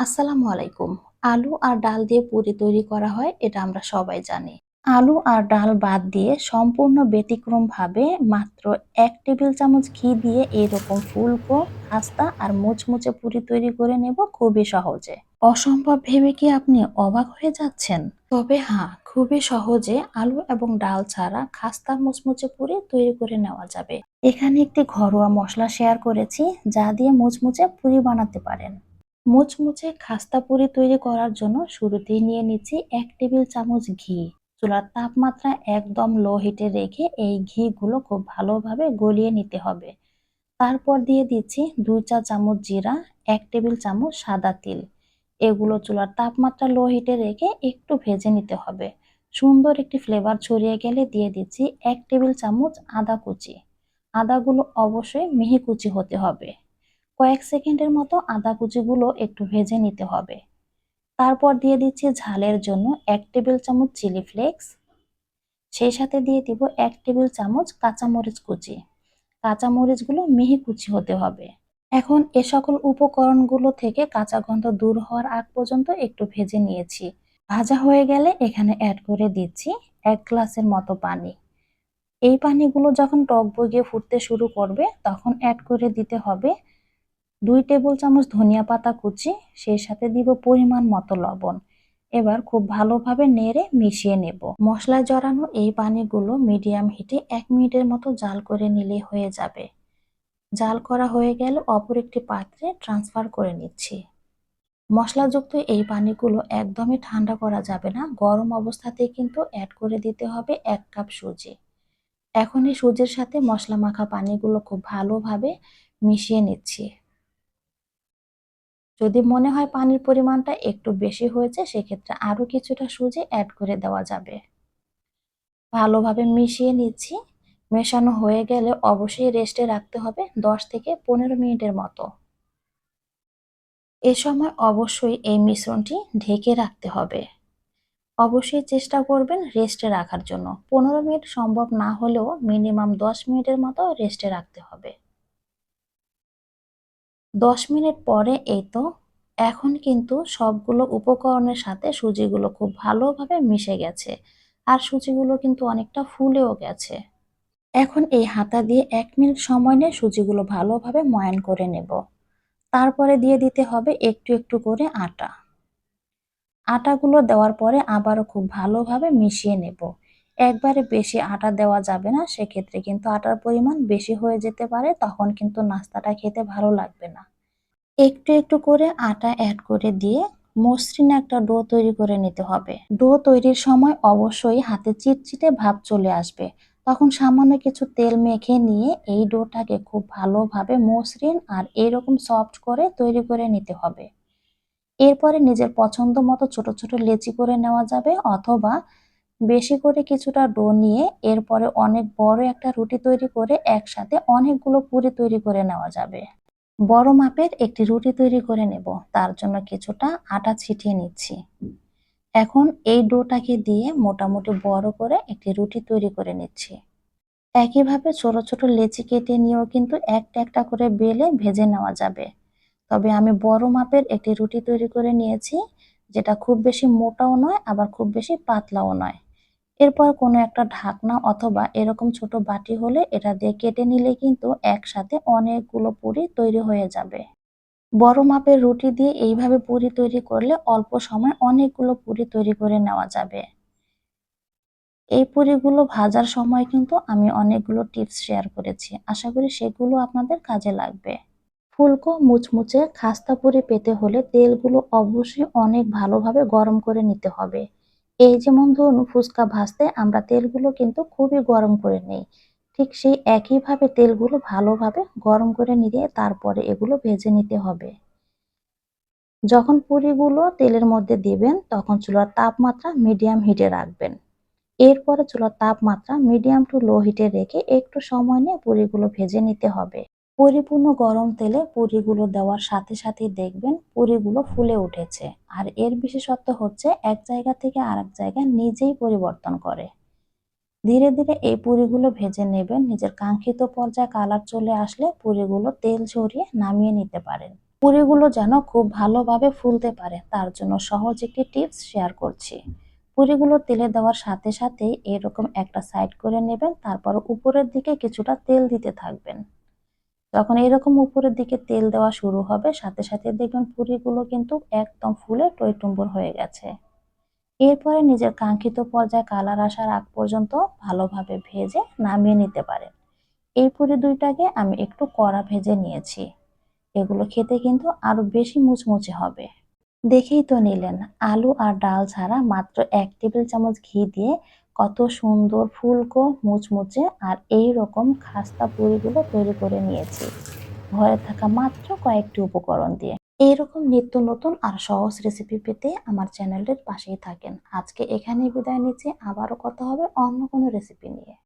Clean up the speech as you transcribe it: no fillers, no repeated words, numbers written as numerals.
আসসালামু আলাইকুম। আলু আর ডাল দিয়ে পুরি তৈরি করা হয়, এটা আমরা সবাই জানি। আলু আর ডাল বাদ দিয়ে সম্পূর্ণ ব্যতিক্রমভাবে মাত্র ১ টেবিল চামচ ঘি দিয়ে এরকম ফুলকো, খাস্তা আর মুচমুচে পুরি তৈরি করে নেব খুবই সহজে। অসম্ভব ভেবে কি আপনি অবাক হয়ে যাচ্ছেন? তবে হ্যাঁ, খুবই সহজে আলু এবং ডাল ছাড়া খাস্তা মুচমুচে পুরি তৈরি করে নেওয়া যাবে। এখানে একটি ঘরোয়া মসলা শেয়ার করেছি যা দিয়ে মুচমুচে পুরি বানাতে পারেন। মুচমুচে খাস্তা পুরি তৈরি করার জন্য শুরুতেই নিয়ে নিচ্ছি ১ টেবিল চামচ ঘি। চুলার তাপমাত্রা একদম লো হিটে রেখে এই ঘিগুলো খুব ভালোভাবে গলিয়ে নিতে হবে। তারপর দিয়ে দিচ্ছি ২ চা চামচ জিরা, ১ টেবিল চামচ সাদা তিল। এগুলো চুলার তাপমাত্রা লো হিটে রেখে একটু ভেজে নিতে হবে। সুন্দর একটি ফ্লেভার ছড়িয়ে গেলে দিয়ে দিচ্ছি ১ টেবিল চামচ আদা কুচি। আদাগুলো অবশ্যই মিহি কুচি হতে হবে। কয়েক সেকেন্ডের মতো আদা কুচিগুলো একটু ভেজে নিতে হবে। তারপর দিয়ে দিচ্ছি ঝালের জন্য ১ টেবিল চামচ চিলি ফ্লেক্স। সেই সাথে দিয়ে দিব ১ টেবিল চামচ কাঁচামরিচ কুচি। কাঁচামরিচগুলো মিহি কুচি হতে হবে। এখন এ সকল উপকরণগুলো থেকে কাঁচা গন্ধ দূর হওয়ার আগ পর্যন্ত একটু ভেজে নিয়েছি। ভাজা হয়ে গেলে এখানে অ্যাড করে দিচ্ছি ১ গ্লাসের মতো পানি। এই পানিগুলো যখন টক বগিয়ে ফুটতে শুরু করবে তখন অ্যাড করে দিতে হবে ২ টেবিল চামচ ধনিয়া পাতা কুচি, সেই সাথে দিব পরিমাণ মতো লবণ। এবার খুব ভালোভাবে নেড়ে মিশিয়ে নেব। মশলায় জড়ানো এই পানিগুলো মিডিয়াম হিটে ১ মিনিটের মতো জাল করে নিলেই হয়ে যাবে। জাল করা হয়ে গেলে অপর একটি পাত্রে ট্রান্সফার করে নিচ্ছি। মশলাযুক্ত এই পানিগুলো একদমই ঠান্ডা করা যাবে না, গরম অবস্থাতেই কিন্তু অ্যাড করে দিতে হবে ১ কাপ সুজি। এখন এই সুজির সাথে মশলা মাখা পানিগুলো খুব ভালোভাবে মিশিয়ে নিচ্ছি। যদি মনে হয় পানির পরিমাণটা একটু বেশি হয়েছে সেক্ষেত্রে আরো কিছুটা সুজি অ্যাড করে দেওয়া যাবে। ভালোভাবে মিশিয়ে নিচ্ছি। মেশানো হয়ে গেলে অবশ্যই রেস্টে রাখতে হবে ১০ থেকে ১৫ মিনিটের মতো। এ সময় অবশ্যই এই মিশ্রণটি ঢেকে রাখতে হবে। অবশ্যই চেষ্টা করবেন রেস্টে রাখার জন্য। ১৫ মিনিট সম্ভব না হলেও মিনিমাম ১০ মিনিটের মতো রেস্টে রাখতে হবে। ১০ মিনিট পরে এই তো এখন কিন্তু সবগুলো উপকরণের সাথে সুজিগুলো খুব ভালোভাবে মিশে গেছে। আর সুজিগুলো কিন্তু অনেকটা ফুলেও গেছে। এখন এই হাতা দিয়ে ১ মিনিট সময় নিয়ে সুজিগুলো ভালোভাবে ময়ান করে নেব। তারপরে দিয়ে দিতে হবে একটু একটু করে আটা। আটাগুলো দেওয়ার পরে আবারও খুব ভালোভাবে মিশিয়ে নেব। একবারে বেশি আটা দেওয়া যাবে না, সেক্ষেত্রে কিন্তু আটার পরিমাণ বেশি হয়ে যেতে পারে, তখন কিন্তু নাস্তাটা খেতে ভালো লাগবে না। একটু একটু করে আটা অ্যাড করে দিয়ে মসৃণ একটা ডো তৈরি করে নিতে হবে। ডো তৈরির সময় অবশ্যই হাতে চিটচিটে ভাব চলে আসবে। তখন সামান্য কিছু তেল মেখে নিয়ে এই ডোটাকে খুব ভালোভাবে মসৃণ আর এরকম সফট করে তৈরি করে নিতে হবে। এরপরে নিজের পছন্দ মতো ছোট ছোট লেচি করে নেওয়া যাবে, অথবা বেশি করে কিছুটা ডো নিয়ে এরপরে অনেক বড় একটা রুটি তৈরি করে একসাথে অনেকগুলো পুরি তৈরি করে নেওয়া যাবে। বড় মাপের একটি রুটি তৈরি করে নেব, তার জন্য কিছুটা আটা ছিটিয়ে নিচ্ছি। এখন এই ডোটাকে দিয়ে মোটামুটি বড় করে একটি রুটি তৈরি করে নিচ্ছি। একইভাবে ছোট ছোট লেচি কেটে নিয়েও কিন্তু একটা একটা করে বেলে ভেজে নেওয়া যাবে। তবে আমি বড় মাপের একটি রুটি তৈরি করে নিয়েছি, যেটা খুব বেশি মোটাও নয় আবার খুব বেশি পাতলাও নয়। এরপর কোনো একটা ঢাকনা অথবা এরকম ছোট বাটি হলে এটা দিয়ে কেটে নিলে কিন্তু একসাথে অনেকগুলো পুরি তৈরি হয়ে যাবে। বড় মাপের রুটি দিয়ে এইভাবে পুরি তৈরি করলে অল্প সময় অনেকগুলো পুরি তৈরি করে নেওয়া যাবে। এই পুরিগুলো ভাজার সময় কিন্তু আমি অনেকগুলো টিপস শেয়ার করেছি, আশা করি সেগুলো আপনাদের কাজে লাগবে। ফুলকো মুচমুচে খাস্তা পুরি পেতে হলে তেলগুলো অবশ্যই অনেক ভালোভাবে গরম করে নিতে হবে। এই যেমন ধরুন ফুচকা ভাজতে আমরা তেলগুলো কিন্তু খুবই গরম করে নেই, ঠিক সেই একইভাবে তেলগুলো ভালোভাবে গরম করে নিয়ে তারপরে এগুলো ভেজে নিতে হবে। যখন পুরিগুলো তেলের মধ্যে দিবেন তখন চুলার তাপমাত্রা মিডিয়াম হিটে রাখবেন। এরপরে চুলার তাপমাত্রা মিডিয়াম টু লো হিটে রেখে একটু সময় নিয়ে পুরিগুলো ভেজে নিতে হবে। পরিপূর্ণ গরম তেলে পুরিগুলো দেওয়ার সাথে সাথেই দেখবেন পুরিগুলো ফুলে উঠেছে। আর এর বিশেষত্ব হচ্ছে এক জায়গা থেকে আরেক জায়গায় নিজেই পরিবর্তন করে। ধীরে ধীরে এই পুরিগুলো ভেজে নেবেন। নিজের কাঙ্ক্ষিত পর্যায়ে কালার চলে আসলে পুরিগুলো তেল ঝরিয়ে নামিয়ে নিতে পারেন। পুরিগুলো যেন খুব ভালোভাবে ফুলতে পারে তার জন্য সহজ একটি টিপস শেয়ার করছি। পুরিগুলো তেলে দেওয়ার সাথে সাথেই এরকম একটা সাইড করে নেবেন, তারপর উপরের দিকে কিছুটা তেল দিতে থাকবেন। যখন এরকম উপরের দিকে তেল দেওয়া শুরু হবে সাথে সাথে দেখবেন পুরিগুলো কিন্তু একদম ফুলে টইটুম্বুর হয়ে গেছে। এরপরে নিজের কাঙ্ক্ষিত পর্যায়ে কালার আসার আগ পর্যন্ত ভালোভাবে ভেজে নামিয়ে নিতে পারেন। এই পুরি দুইটাকে আমি একটু কড়া ভেজে নিয়েছি। এগুলো খেতে কিন্তু আরো বেশি মুচমুচে হবে। দেখেই তো নিলেন, আলু আর ডাল ছাড়া মাত্র ১ টেবিল চামচ ঘি দিয়ে কত সুন্দর ফুলকো মুচমুচে আর এইরকম খাস্তা পুরিগুলো তৈরি করে নিয়েছি ঘরে থাকা মাত্র কয়েকটি উপকরণ দিয়ে। এইরকম নিত্য নতুন আর সহজ রেসিপি পেতে আমার চ্যানেলটির পাশেই থাকেন। আজকে এখানেই বিদায় নিচ্ছি, আবারও কথা হবে অন্য কোনো রেসিপি নিয়ে।